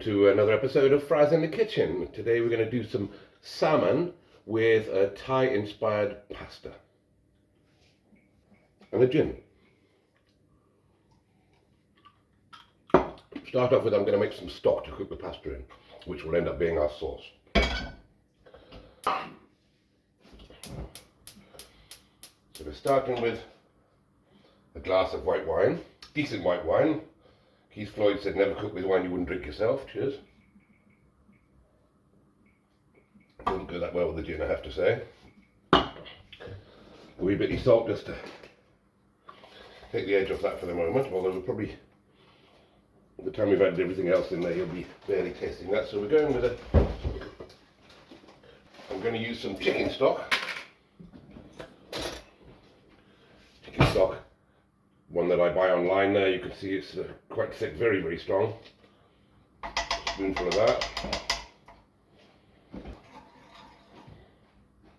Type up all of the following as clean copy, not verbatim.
to another episode of Fraz in the Kitchen. Today we're going to do some salmon with a Thai-inspired pasta and a gin. To start off with, I'm going to make some stock to cook the pasta in, which will end up being our sauce. So we're starting with a glass of white wine, decent white wine. Keith Floyd said never cook with wine you wouldn't drink yourself. Cheers. Doesn't go that well with the gin, I have to say. A wee bit of salt just to take the edge off that for the moment, although we'll probably, by the time we've added everything else in there, you'll be barely tasting that. So we're going with I'm going to use some chicken stock. Chicken stock, one that I buy online there. You can see it's quite thick, very, very strong. A spoonful of that.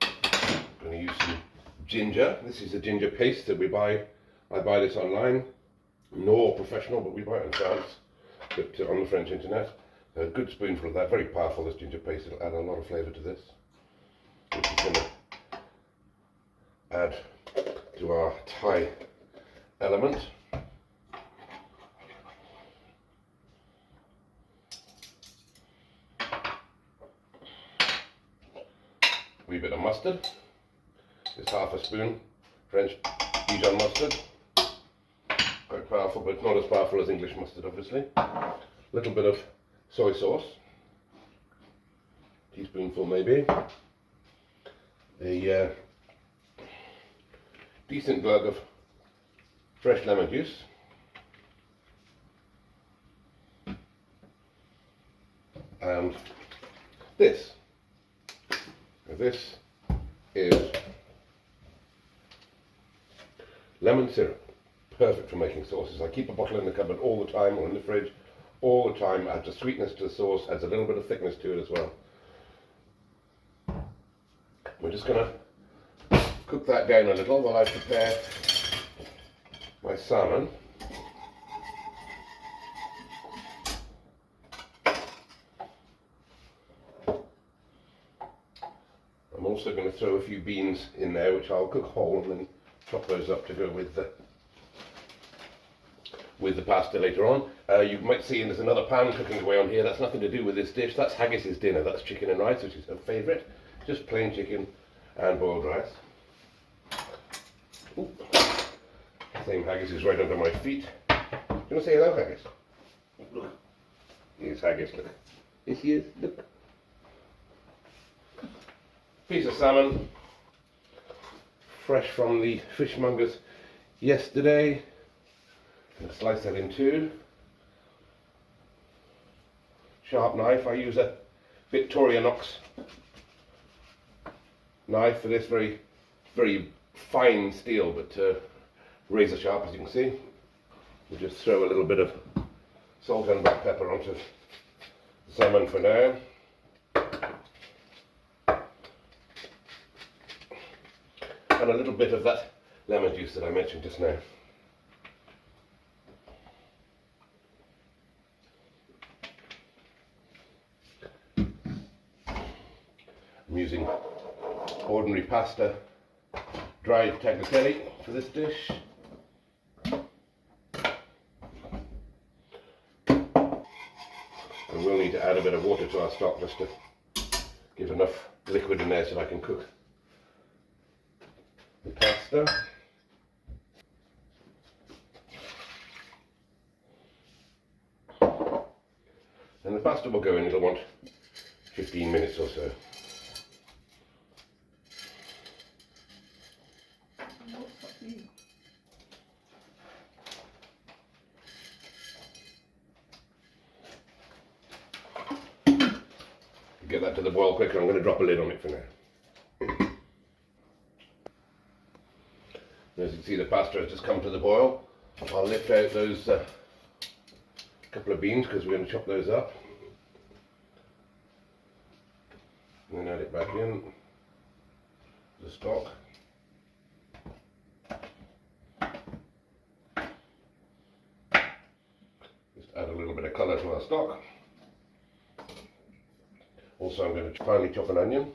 I'm going to use some ginger. This is a ginger paste that we buy. I buy this online. No professional, but we buy it in France, but on the French internet. A good spoonful of that. Very powerful, this ginger paste. It'll add a lot of flavour to this, which is going to add to our Thai element. A wee bit of mustard. Just half a spoon French Dijon mustard. Quite powerful, but not as powerful as English mustard, obviously. A little bit of soy sauce. Teaspoonful maybe. A decent glug of fresh lemon juice. And this. Now this is lemon syrup. Perfect for making sauces. I keep a bottle in the cupboard all the time, or in the fridge all the time. Adds a sweetness to the sauce, adds a little bit of thickness to it as well. We're just going to cook that down a little while I prepare my salmon. I'm also going to throw a few beans in there, which I'll cook whole and then chop those up to go with the pasta later on. You might see there's another pan cooking away on here. That's nothing to do with this dish. That's Haggis's dinner. That's chicken and rice, which is her favourite. Just plain chicken and boiled rice. Ooh. Same Haggis is right under my feet. Do you want to say hello, Haggis? Look. Here's Haggis, look. Here she is, look. Piece of salmon. Fresh from the fishmongers yesterday. I'm going to slice that in two. Sharp knife. I use a Victorinox knife for this. Very, very fine steel, but razor sharp, as you can see. We'll just throw a little bit of salt and black pepper onto the salmon for now. And a little bit of that lemon juice that I mentioned just now. I'm using ordinary pasta, dried tagliatelle for this dish. And we'll need to add a bit of water to our stock just to give enough liquid in there so that I can cook the pasta. And the pasta will go in, it'll want 15 minutes or so. Get that to the boil quicker. I'm going to drop a lid on it for now. As you can see, the pasta has just come to the boil. I'll lift out those couple of beans because we're going to chop those up. And then add it back in the stock. Just add a little bit of colour to our stock. Also, I'm going to finely chop an onion.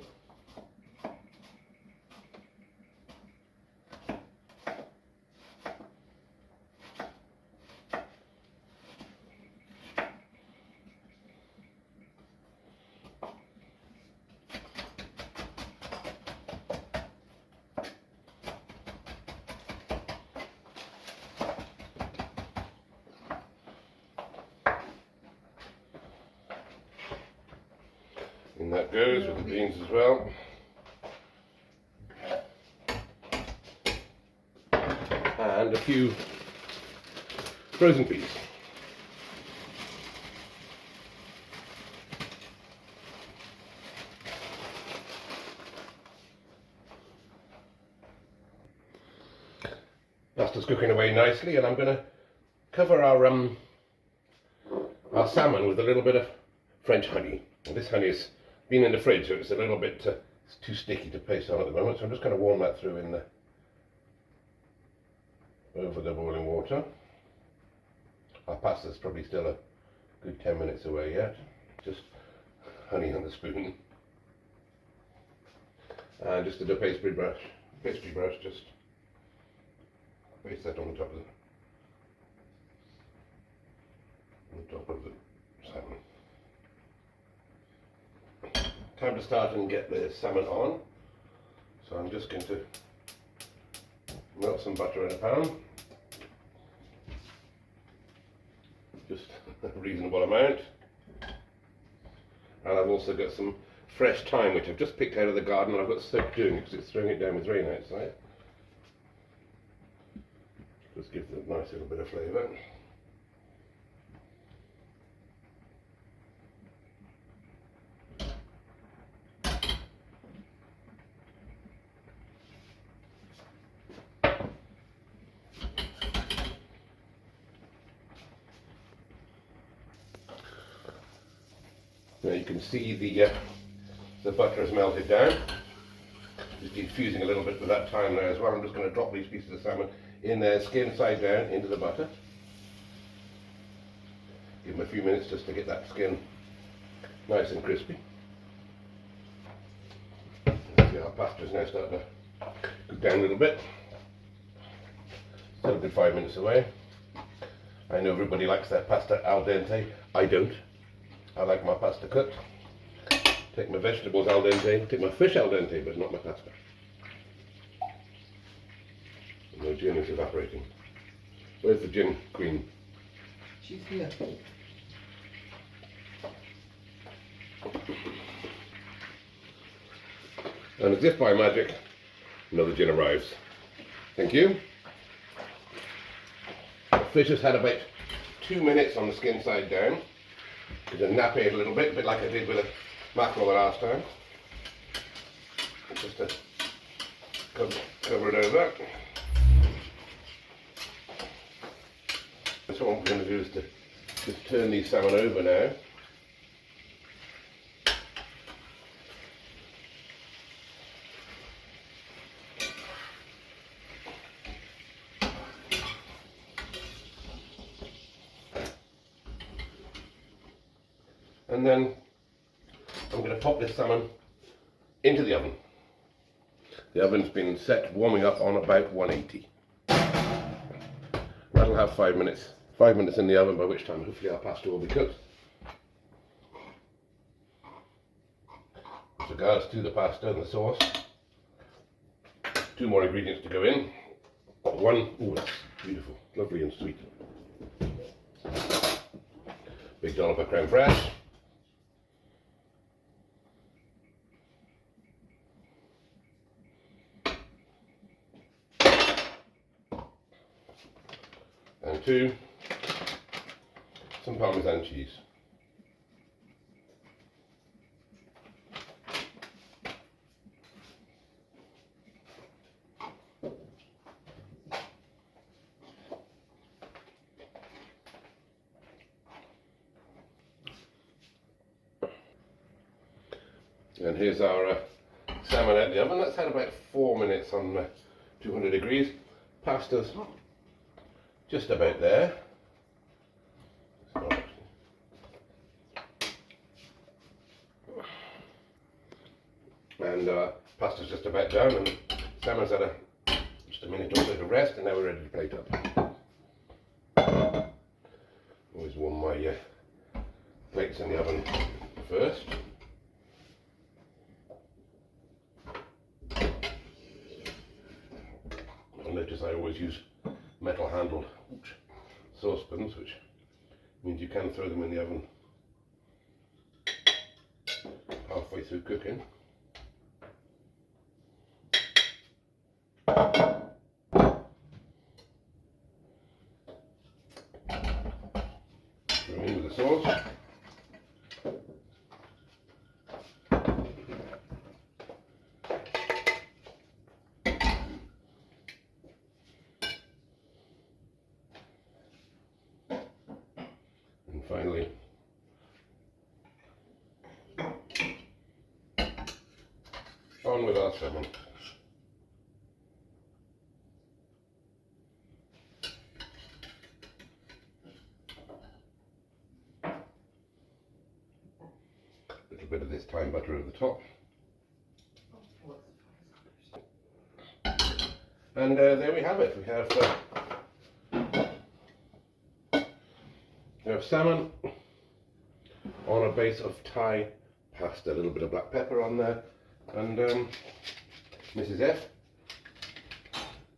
And that goes with the beans as well. And a few frozen peas. Pasta's cooking away nicely, and I'm going to cover our salmon with a little bit of French honey. And this honey has been in the fridge, so it's a little bit it's too sticky to paste on at the moment. So I'm just going to warm that through in over the boiling water. Our pasta's probably still a good 10 minutes away yet. Just honey on the spoon. And just with a pastry brush, just paste that on the top of the salmon. Time to start and get the salmon on. So I'm just going to melt some butter in a pan. Just a reasonable amount. And I've also got some fresh thyme, which I've just picked out of the garden, and I've got soap doing it because it's throwing it down with rain outside. Just gives it a nice little bit of flavour. Now you can see the butter has melted down. Just infusing a little bit with that thyme there as well. I'm just going to drop these pieces of salmon in there, skin side down, into the butter. Give them a few minutes just to get that skin nice and crispy. See, our pasta is now starting to cook down a little bit. Still a good 5 minutes away. I know everybody likes their pasta al dente. I don't. I like my pasta cooked. Take my vegetables al dente, take my fish al dente, but not my pasta. No gin is evaporating. Where's the gin queen? She's here. And as if by magic, another gin arrives. Thank you. The fish has had about 2 minutes on the skin side down. Going to nappe it a little bit like I did with the mackerel the last time. Just to cover it over. So what we're going to do is to just turn these salmon over now. And then I'm going to pop this salmon into the oven. The oven's been set warming up on about 180. That'll have 5 minutes. 5 minutes in the oven, by which time hopefully our pasta will be cooked. With regards to the pasta and the sauce, 2 more ingredients to go in. One, oh that's beautiful, lovely and sweet. Big dollop of creme fraiche. And 2, some Parmesan cheese. And here's our salmon out the oven. That's had about 4 minutes on 200 degrees. Pasta's just about there. And pasta's just about done, and salmon's had just a minute or so to rest, and now we're ready to plate up. Always warm my plates in the oven first. You'll notice I always use metal handled saucepans, which means you can throw them in the oven halfway through cooking. Throw in with the sauce. And finally, on with our salmon. A little bit of this thyme butter over the top. And there we have it. We have salmon on a base of Thai pasta, a little bit of black pepper on there, and Mrs. F,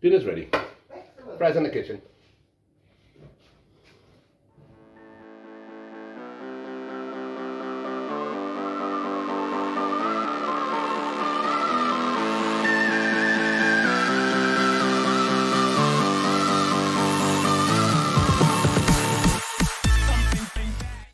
dinner's ready. Fraz in the kitchen.